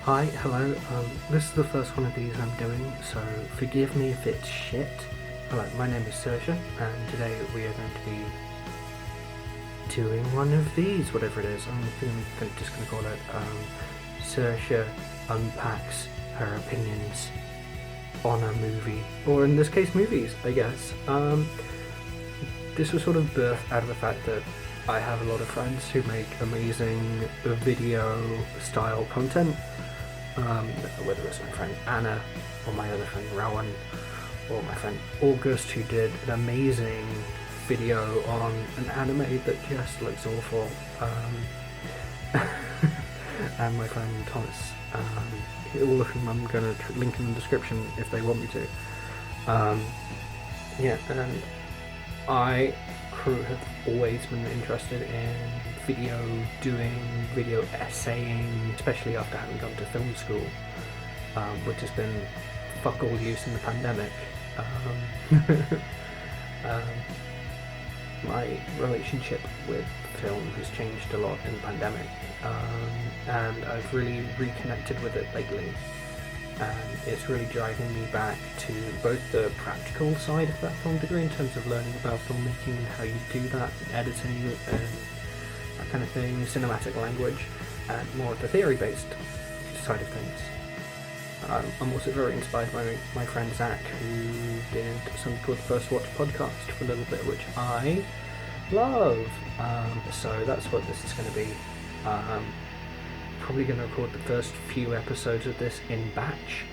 Hi, hello. This is the first one of these I'm doing, so forgive me if it's shit. Hello, my name is Saoirse, and today we are going to be doing one of these, whatever it is. I'm just going to call it Saoirse Unpacks Her Opinions on a Movie, or in this case, movies, I guess. This was sort of birthed out of the fact that I have a lot of friends who make amazing video-style content. Whether it's my friend Anna, or my other friend Rowan, or my friend August, who did an amazing video on an anime that just looks awful, and my friend Thomas, all of whom I'm going to link in the description if they want me to. And I have always been interested in video essaying, especially after having gone to film school, which has been fuck all use in the pandemic. My relationship with film has changed a lot in the pandemic, and I've really reconnected with it lately. And it's really driving me back to both the practical side of that film degree in terms of learning about filmmaking and how you do that, and editing and that kind of thing, cinematic language, and more of the theory-based side of things. I'm also very inspired by my friend Zach, who did something called the First Watch podcast for a little bit, which I love. So that's what this is going to be. Probably going to record the first few episodes of this in batch.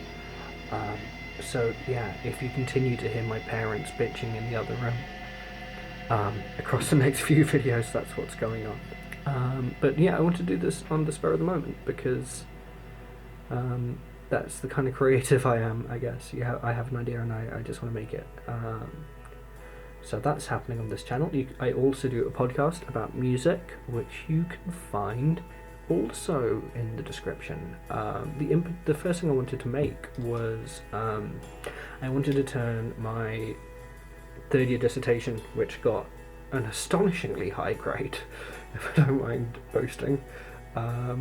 So yeah, if you continue to hear my parents bitching in the other room across the next few videos, that's what's going on. But yeah, I want to do this on the spur of the moment because that's the kind of creative I am, I guess. Yeah, I have an idea and I just want to make it. So that's happening on this channel. I also do a podcast about music, which you can find also in the description. The first thing I wanted to make was I wanted to turn my third year dissertation, which got an astonishingly high grade, if I don't mind boasting. I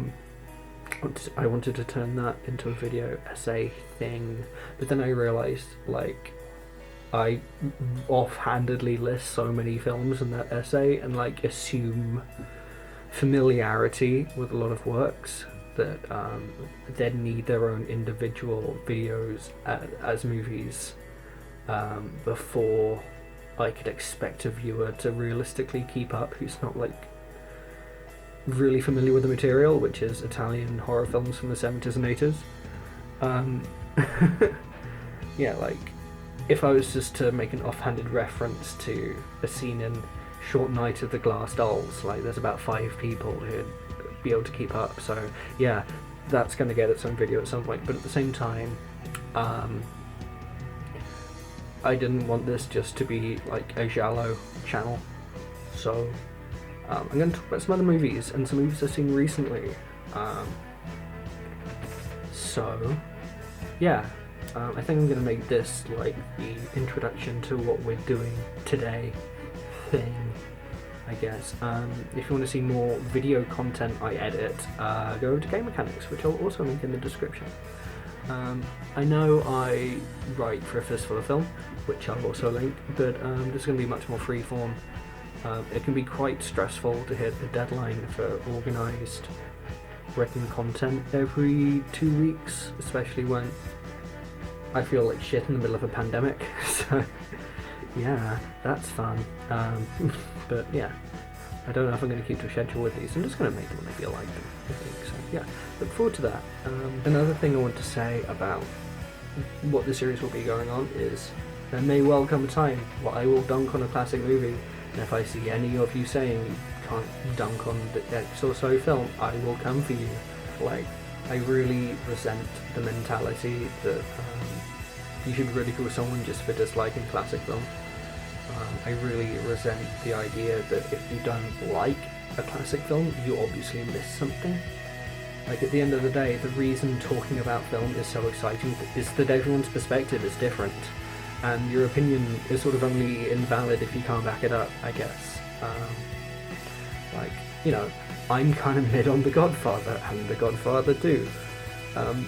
wanted to turn that into a video essay thing, but then I realised, I offhandedly list so many films in that essay and assume familiarity with a lot of works that then need their own individual videos as movies before I could expect a viewer to realistically keep up who's not really familiar with the material, which is Italian horror films from the 70s and 80s. If I was just to make an offhanded reference to a scene in Short Night of the Glass Dolls, there's about 5 people who'd be able to keep up, so yeah, that's going to get its own video at some point. But at the same time, I didn't want this just to be a giallo channel, so I'm going to talk about some other movies and some movies I've seen recently. I think I'm going to make this the introduction to what we're doing today thing, I guess. If you want to see more video content I edit, go over to Game Mechanics, which I'll also link in the description. I know I write for a fistful of film, which I'll also link, but this is going to be much more freeform. It can be quite stressful to hit a deadline for organised written content every 2 weeks, especially when I feel like shit in the middle of a pandemic. So yeah, that's fun. But yeah, I don't know if I'm going to keep to a schedule with these. I'm just going to make them when I feel like them, I think. So yeah, look forward to that. Another thing I want to say about what the series will be going on is there may well come a time where I will dunk on a classic movie, and if I see any of you saying you can't dunk on the X or so film, I will come for you. I really resent the mentality that you should ridicule someone just for disliking classic film. I really resent the idea that if you don't like a classic film, you obviously miss something. At the end of the day, the reason talking about film is so exciting is that everyone's perspective is different, and your opinion is sort of only invalid if you can't back it up, I guess. I'm kind of mid on The Godfather and The Godfather 2.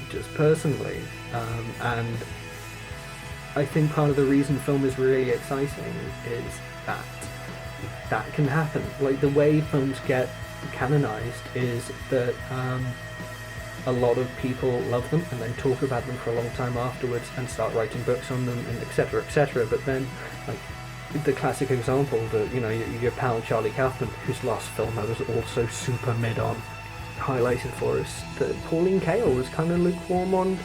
just personally, and I think part of the reason film is really exciting is that that can happen. Like, the way films get canonized is that a lot of people love them and then talk about them for a long time afterwards and start writing books on them and etc etc. But then, like, the classic example, that, you know, your pal Charlie Kaufman, whose last film I was also super mid on, highlighted for us that Pauline Kael was kind of lukewarm on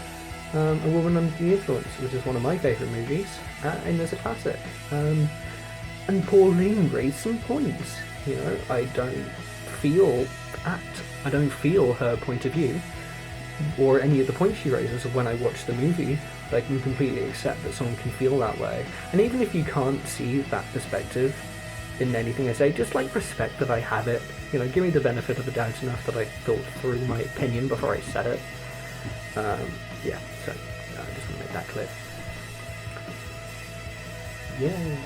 A Woman Under the Influence, which is one of my favourite movies, and as a classic. And Pauline raised some points. You know, I don't feel her point of view, or any of the points she raises when I watch the movie. I can completely accept that someone can feel that way. And even if you can't see that perspective in anything I say, just like respect that I have it. You know, give me the benefit of the doubt enough that I thought through my opinion before I said it. Yeah, so I just want to make that clear. Yeah.